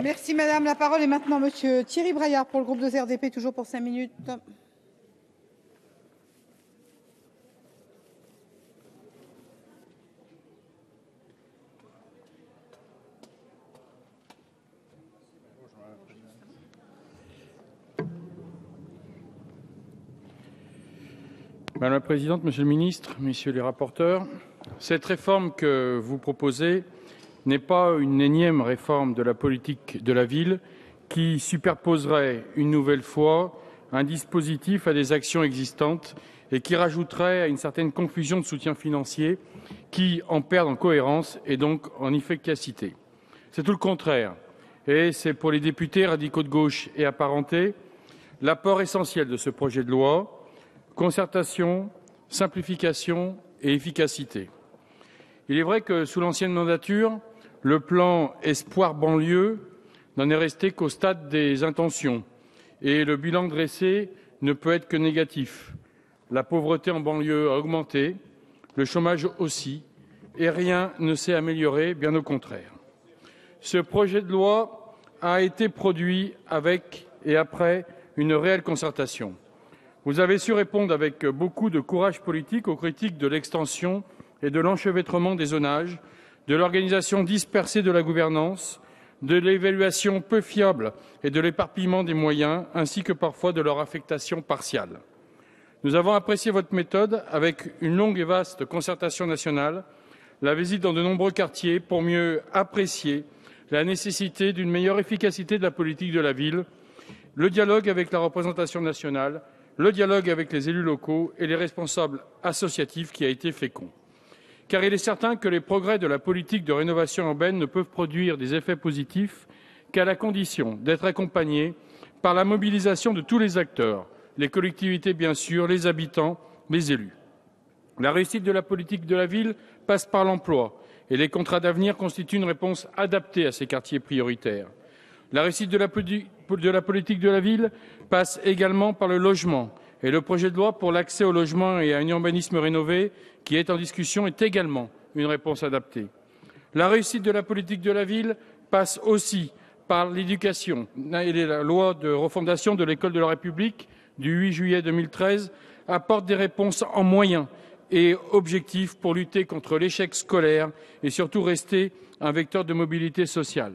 Merci madame. La parole est maintenant monsieur Thierry Braillard pour le groupe de RDP, toujours pour 5 minutes. Madame la présidente, monsieur le ministre, messieurs les rapporteurs, cette réforme que vous proposez n'est pas une énième réforme de la politique de la ville qui superposerait une nouvelle fois un dispositif à des actions existantes et qui rajouterait à une certaine confusion de soutien financier qui en perd en cohérence et donc en efficacité. C'est tout le contraire. Et c'est pour les députés radicaux de gauche et apparentés l'apport essentiel de ce projet de loi: concertation, simplification et efficacité. Il est vrai que sous l'ancienne mandature, le plan Espoir banlieue n'en est resté qu'au stade des intentions et le bilan dressé ne peut être que négatif. La pauvreté en banlieue a augmenté, le chômage aussi, et rien ne s'est amélioré, bien au contraire. Ce projet de loi a été produit avec et après une réelle concertation. Vous avez su répondre avec beaucoup de courage politique aux critiques de l'extension et de l'enchevêtrement des zonages, de l'organisation dispersée de la gouvernance, de l'évaluation peu fiable et de l'éparpillement des moyens, ainsi que parfois de leur affectation partielle. Nous avons apprécié votre méthode avec une longue et vaste concertation nationale, la visite dans de nombreux quartiers pour mieux apprécier la nécessité d'une meilleure efficacité de la politique de la ville, le dialogue avec la représentation nationale, le dialogue avec les élus locaux et les responsables associatifs qui a été fécond. Car il est certain que les progrès de la politique de rénovation urbaine ne peuvent produire des effets positifs qu'à la condition d'être accompagnés par la mobilisation de tous les acteurs, les collectivités bien sûr, les habitants, les élus. La réussite de la politique de la ville passe par l'emploi et les contrats d'avenir constituent une réponse adaptée à ces quartiers prioritaires. La réussite de la politique de la ville passe également par le logement et le projet de loi pour l'accès au logement et à un urbanisme rénové qui est en discussion est également une réponse adaptée. La réussite de la politique de la ville passe aussi par l'éducation et la loi de refondation de l'école de la République du 8 juillet 2013 apporte des réponses en moyens et objectifs pour lutter contre l'échec scolaire et surtout rester un vecteur de mobilité sociale.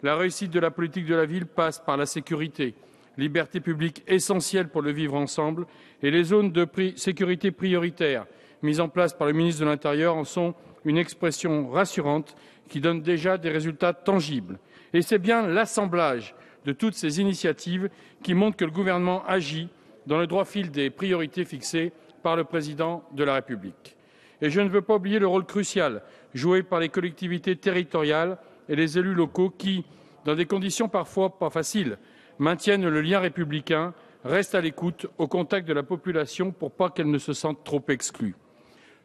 La réussite de la politique de la ville passe par la sécurité, liberté publique essentielle pour le vivre ensemble, et les zones de sécurité prioritaires mises en place par le ministre de l'Intérieur en sont une expression rassurante qui donne déjà des résultats tangibles. Et c'est bien l'assemblage de toutes ces initiatives qui montre que le gouvernement agit dans le droit fil des priorités fixées par le président de la République. Et je ne veux pas oublier le rôle crucial joué par les collectivités territoriales et les élus locaux qui, dans des conditions parfois pas faciles, maintiennent le lien républicain, restent à l'écoute, au contact de la population pour pas qu'elle ne se sente trop exclue.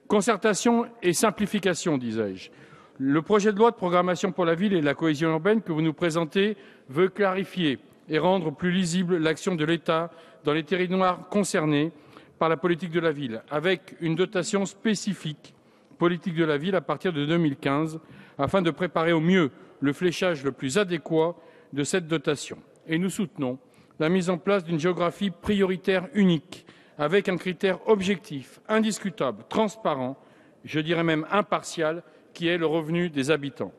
Concertation et simplification, disais-je. Le projet de loi de programmation pour la ville et la cohésion urbaine que vous nous présentez veut clarifier et rendre plus lisible l'action de l'État dans les territoires concernés par la politique de la ville, avec une dotation spécifique politique de la ville à partir de 2015, afin de préparer au mieux le fléchage le plus adéquat de cette dotation. Et nous soutenons la mise en place d'une géographie prioritaire unique, avec un critère objectif, indiscutable, transparent, je dirais même impartial, qui est le revenu des habitants.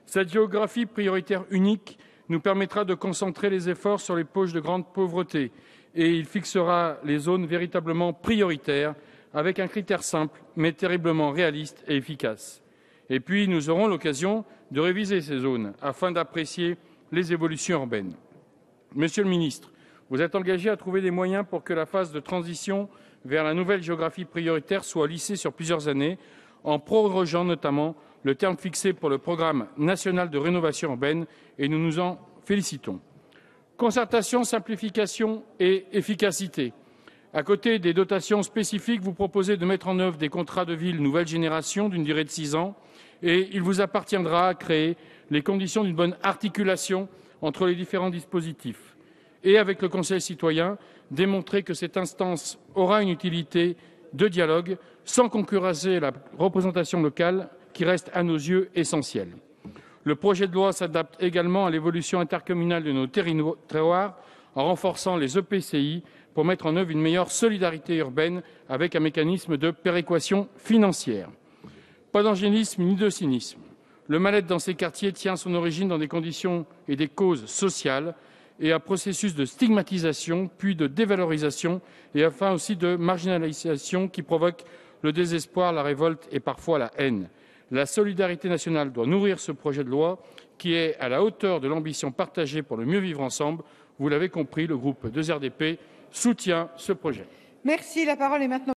Cette géographie prioritaire unique nous permettra de concentrer les efforts sur les poches de grande pauvreté et il fixera les zones véritablement prioritaires avec un critère simple mais terriblement réaliste et efficace. Et puis, nous aurons l'occasion de réviser ces zones afin d'apprécier les évolutions urbaines. Monsieur le ministre, vous êtes engagé à trouver des moyens pour que la phase de transition vers la nouvelle géographie prioritaire soit lissée sur plusieurs années, en prorogeant notamment le terme fixé pour le programme national de rénovation urbaine, et nous nous en félicitons. Concertation, simplification et efficacité. À côté des dotations spécifiques, vous proposez de mettre en œuvre des contrats de ville nouvelle génération d'une durée de 6 ans, et il vous appartiendra à créer les conditions d'une bonne articulation entre les différents dispositifs. Et avec le Conseil citoyen, démontrer que cette instance aura une utilité de dialogue sans concurrencer la représentation locale qui reste à nos yeux essentielle. Le projet de loi s'adapte également à l'évolution intercommunale de nos territoires en renforçant les EPCI pour mettre en œuvre une meilleure solidarité urbaine avec un mécanisme de péréquation financière. Pas d'angélisme ni de cynisme. Le mal-être dans ces quartiers tient son origine dans des conditions et des causes sociales et un processus de stigmatisation, puis de dévalorisation et enfin aussi de marginalisation qui provoque le désespoir, la révolte et parfois la haine. La solidarité nationale doit nourrir ce projet de loi qui est à la hauteur de l'ambition partagée pour le mieux vivre ensemble. Vous l'avez compris, le groupe 2RDP soutient ce projet. Merci. La parole est maintenant